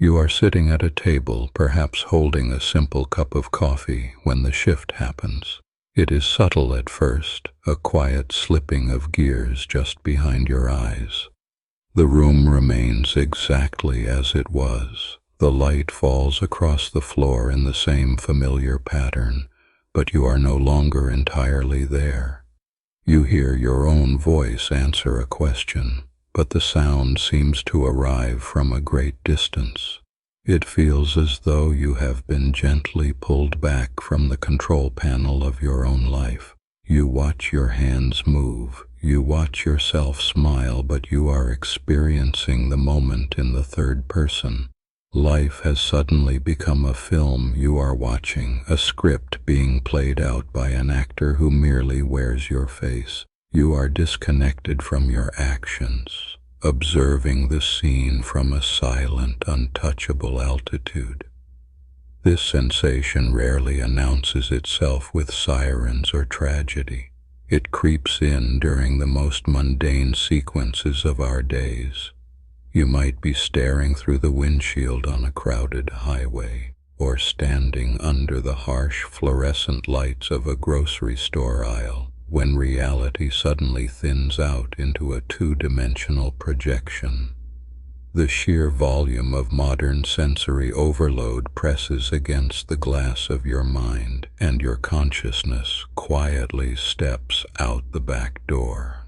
You are sitting at a table, perhaps holding a simple cup of coffee, when the shift happens. It is subtle at first, a quiet slipping of gears just behind your eyes. The room remains exactly as it was. The light falls across the floor in the same familiar pattern, but you are no longer entirely there. You hear your own voice answer a question, but the sound seems to arrive from a great distance. It feels as though you have been gently pulled back from the control panel of your own life. You watch your hands move, you watch yourself smile, but you are experiencing the moment in the third person. Life has suddenly become a film you are watching, a script being played out by an actor who merely wears your face. You are disconnected from your actions, observing the scene from a silent, untouchable altitude. This sensation rarely announces itself with sirens or tragedy. It creeps in during the most mundane sequences of our days. You might be staring through the windshield on a crowded highway, or standing under the harsh fluorescent lights of a grocery store aisle, when reality suddenly thins out into a two-dimensional projection. The sheer volume of modern sensory overload presses against the glass of your mind, and your consciousness quietly steps out the back door.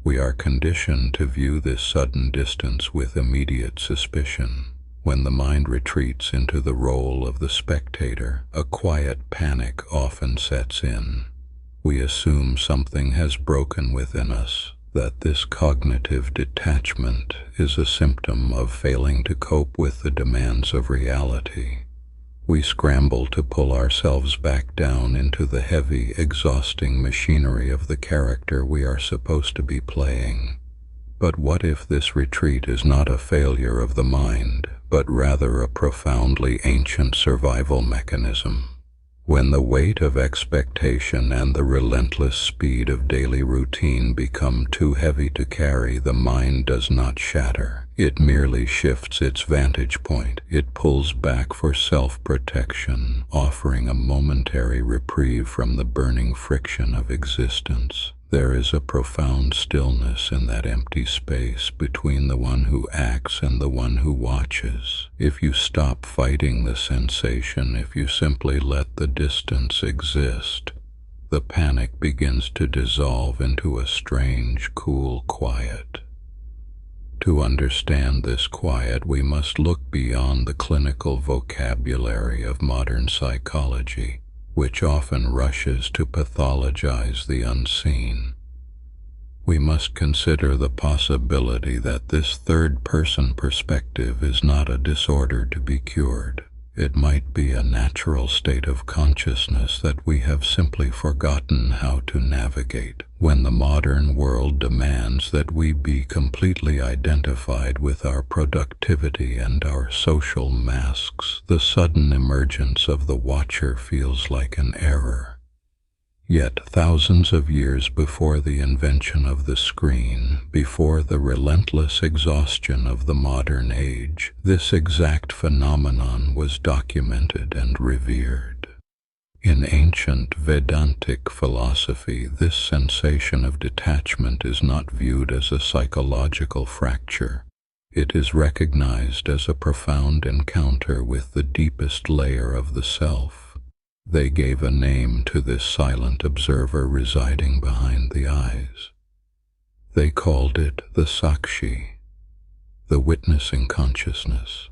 We are conditioned to view this sudden distance with immediate suspicion. When the mind retreats into the role of the spectator, a quiet panic often sets in. We assume something has broken within us, that this cognitive detachment is a symptom of failing to cope with the demands of reality. We scramble to pull ourselves back down into the heavy, exhausting machinery of the character we are supposed to be playing. But what if this retreat is not a failure of the mind, but rather a profoundly ancient survival mechanism? When the weight of expectation and the relentless speed of daily routine become too heavy to carry, the mind does not shatter. It merely shifts its vantage point. It pulls back for self-protection, offering a momentary reprieve from the burning friction of existence. There is a profound stillness in that empty space between the one who acts and the one who watches. If you stop fighting the sensation, if you simply let the distance exist, the panic begins to dissolve into a strange, cool quiet. To understand this quiet, we must look beyond the clinical vocabulary of modern psychology, which often rushes to pathologize the unseen. We must consider the possibility that this third-person perspective is not a disorder to be cured. It might be a natural state of consciousness that we have simply forgotten how to navigate. When the modern world demands that we be completely identified with our productivity and our social masks, the sudden emergence of the watcher feels like an error. Yet thousands of years before the invention of the screen, before the relentless exhaustion of the modern age, this exact phenomenon was documented and revered. In ancient Vedantic philosophy, this sensation of detachment is not viewed as a psychological fracture. It is recognized as a profound encounter with the deepest layer of the self. They gave a name to this silent observer residing behind the eyes. They called it the Sakshi, the witnessing consciousness.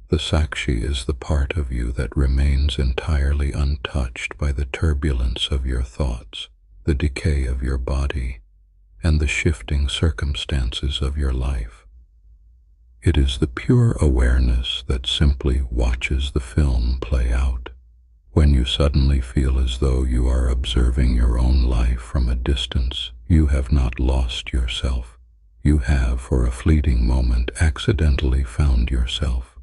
The Sakshi is the part of you that remains entirely untouched by the turbulence of your thoughts, the decay of your body, and the shifting circumstances of your life. It is the pure awareness that simply watches the film play out. When you suddenly feel as though you are observing your own life from a distance, you have not lost yourself. You have, for a fleeting moment, accidentally found yourself.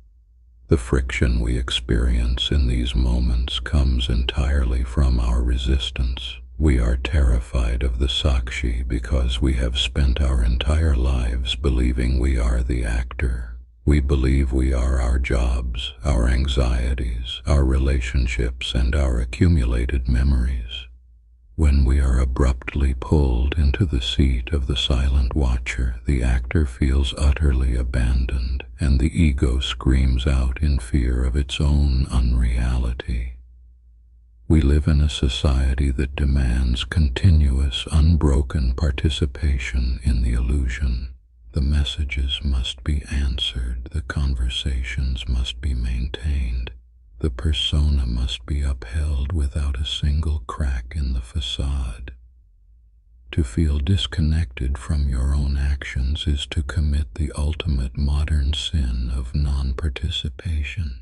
The friction we experience in these moments comes entirely from our resistance. We are terrified of the Sakshi because we have spent our entire lives believing we are the actor. We believe we are our jobs, our anxieties, our relationships, and our accumulated memories. When we are abruptly pulled into the seat of the silent watcher, the actor feels utterly abandoned, and the ego screams out in fear of its own unreality. We live in a society that demands continuous, unbroken participation in the illusion. The messages must be answered, the conversations must be maintained, the persona must be upheld without a single crack in the facade. To feel disconnected from your own actions is to commit the ultimate modern sin of non-participation.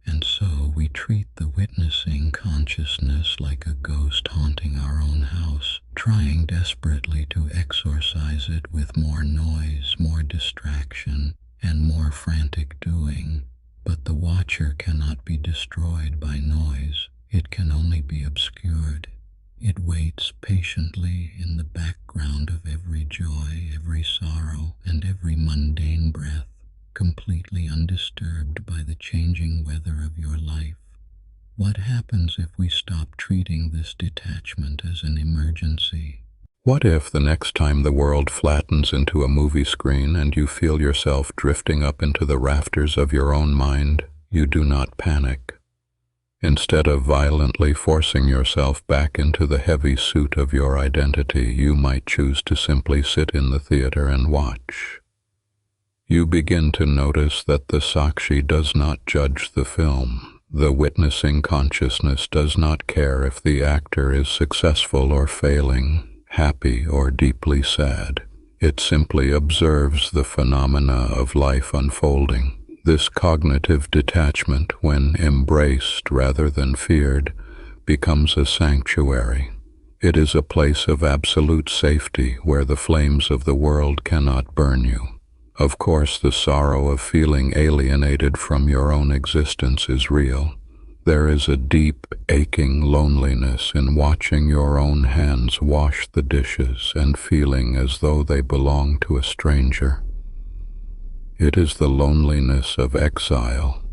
And so we treat the witnessing consciousness like a ghost haunting our own house, trying desperately to exorcise it with more noise, more distraction, and more frantic doing. But the watcher cannot be destroyed by noise. It can only be obscured. It waits patiently in the background of every joy, every sorrow, and every mundane breath, completely undisturbed by the changing weather of your life. What happens if we stop treating this detachment as an emergency? What if the next time the world flattens into a movie screen and you feel yourself drifting up into the rafters of your own mind, you do not panic? Instead of violently forcing yourself back into the heavy suit of your identity, you might choose to simply sit in the theater and watch. You begin to notice that the Sakshi does not judge the film. The witnessing consciousness does not care if the actor is successful or failing, happy or deeply sad. It simply observes the phenomena of life unfolding. This cognitive detachment, when embraced rather than feared, becomes a sanctuary. It is a place of absolute safety where the flames of the world cannot burn you. Of course, the sorrow of feeling alienated from your own existence is real. There is a deep, aching loneliness in watching your own hands wash the dishes and feeling as though they belong to a stranger. It is the loneliness of exile,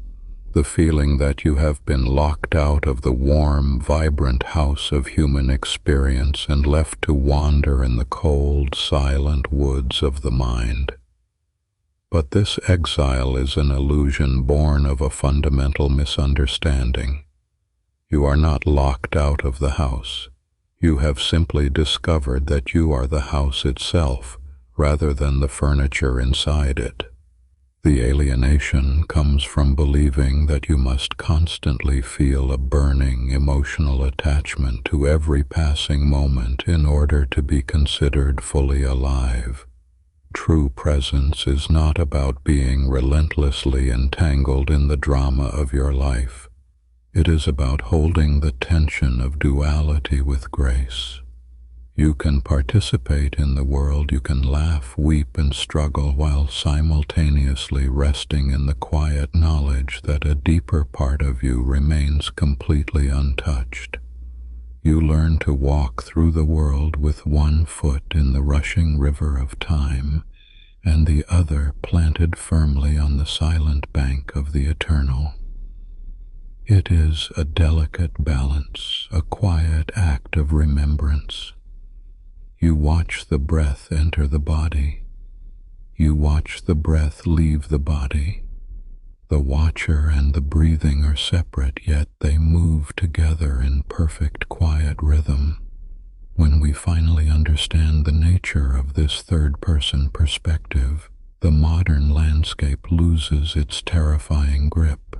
the feeling that you have been locked out of the warm, vibrant house of human experience and left to wander in the cold, silent woods of the mind. But this exile is an illusion born of a fundamental misunderstanding. You are not locked out of the house. You have simply discovered that you are the house itself, rather than the furniture inside it. The alienation comes from believing that you must constantly feel a burning emotional attachment to every passing moment in order to be considered fully alive. True presence is not about being relentlessly entangled in the drama of your life. It is about holding the tension of duality with grace. You can participate in the world, you can laugh, weep, and struggle while simultaneously resting in the quiet knowledge that a deeper part of you remains completely untouched. You learn to walk through the world with one foot in the rushing river of time and the other planted firmly on the silent bank of the eternal. It is a delicate balance, a quiet act of remembrance. You watch the breath enter the body. You watch the breath leave the body. The watcher and the breathing are separate, yet they move together in perfect quiet rhythm. When we finally understand the nature of this third-person perspective, the modern landscape loses its terrifying grip.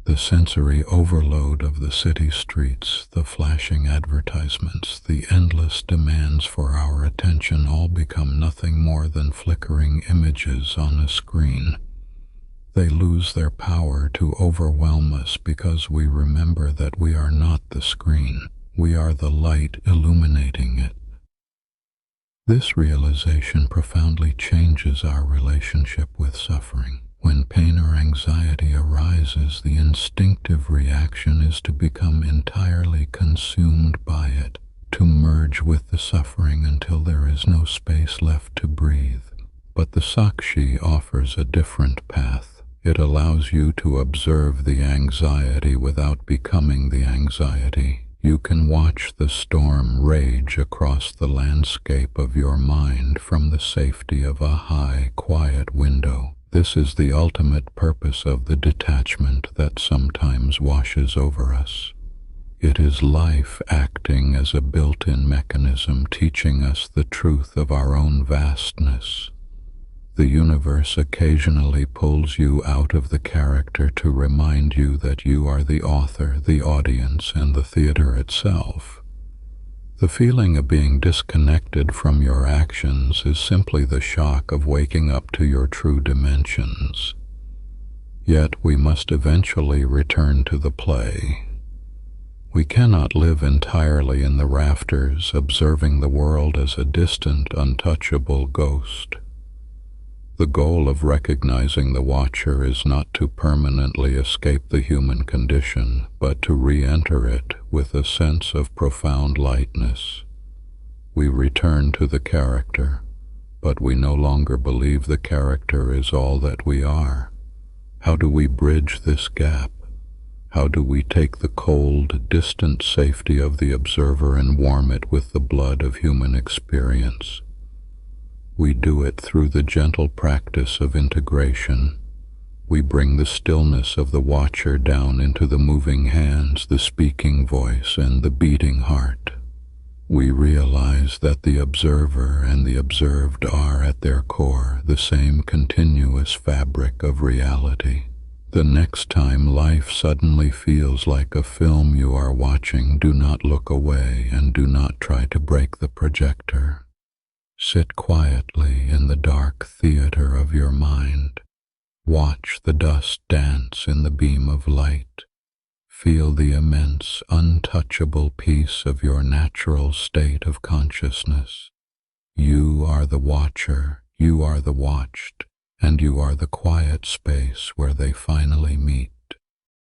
The sensory overload of the city streets, the flashing advertisements, the endless demands for our attention all become nothing more than flickering images on a screen. They lose their power to overwhelm us because we remember that we are not the screen. We are the light illuminating it. This realization profoundly changes our relationship with suffering. When pain or anxiety arises, the instinctive reaction is to become entirely consumed by it, to merge with the suffering until there is no space left to breathe. But the Sakshi offers a different path. It allows you to observe the anxiety without becoming the anxiety. You can watch the storm rage across the landscape of your mind from the safety of a high, quiet window. This is the ultimate purpose of the detachment that sometimes washes over us. It is life acting as a built-in mechanism, teaching us the truth of our own vastness. The universe occasionally pulls you out of the character to remind you that you are the author, the audience, and the theater itself. The feeling of being disconnected from your actions is simply the shock of waking up to your true dimensions. Yet we must eventually return to the play. We cannot live entirely in the rafters, observing the world as a distant, untouchable ghost. The goal of recognizing the watcher is not to permanently escape the human condition, but to re-enter it with a sense of profound lightness. We return to the character, but we no longer believe the character is all that we are. How do we bridge this gap? How do we take the cold, distant safety of the observer and warm it with the blood of human experience? We do it through the gentle practice of integration. We bring the stillness of the watcher down into the moving hands, the speaking voice, and the beating heart. We realize that the observer and the observed are at their core the same continuous fabric of reality. The next time life suddenly feels like a film you are watching, do not look away and do not try to break the projector. Sit quietly in the dark theater of your mind. Watch the dust dance in the beam of light. Feel the immense, untouchable peace of your natural state of consciousness. You are the watcher, you are the watched, and you are the quiet space where they finally meet.